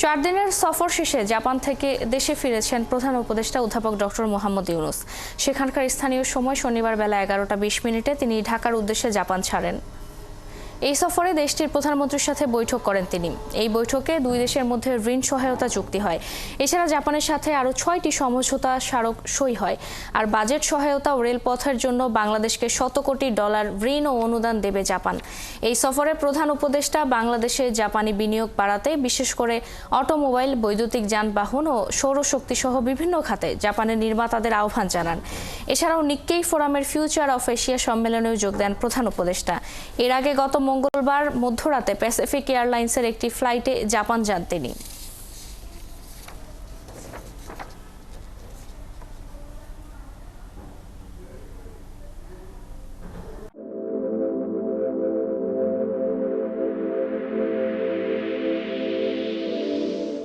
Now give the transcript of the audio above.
4 দিনের সফর শেষে জাপান থেকে দেশে ফিরেছেন প্রধান উপদেষ্টা অধ্যাপক ডক্টর মোহাম্মদ ইউনূস। সেখানকার স্থানীয় সময় শনিবার বেলা 11টা 20 তিনি ঢাকার উদ্দেশ্যে জাপান ছাড়েন। এই সফরে দেশটির প্রধানমন্ত্রীর সাথে বৈঠক করেন তিনি। এই বৈঠকে দুই দেশের মধ্যে ঋণ সহায়তা চুক্তি হয়। এছাড়া জাপানের সাথে আরও 6টি সমঝোতা স্মারক সই হয়। আর বাজেট সহায়তা ও রেলপথের জন্য বাংলাদেশকে $100 কোটি ঋণ ও অনুদান দেবে জাপান। এই সফরে প্রধান উপদেষ্টা বাংলাদেশে জাপানি বিনিয়োগ বাড়াতে, বিশেষ করে অটোমোবাইল, বৈদ্যুতিক যানবাহন ও সৌরশক্তি সহ বিভিন্ন খাতে জাপানের নির্মাতাদের আহ্বান জানান। এছাড়াও নিক্কেই ফোরামের ফিউচার অফ এশিয়া সম্মেলনেও যোগ দেন প্রধান উপদেষ্টা। এর আগে গত মঙ্গলবার মধ্যরাতে প্যাসিফিক এয়ারলাইন্সের একটি ফ্লাইটে জাপান যান তিনি।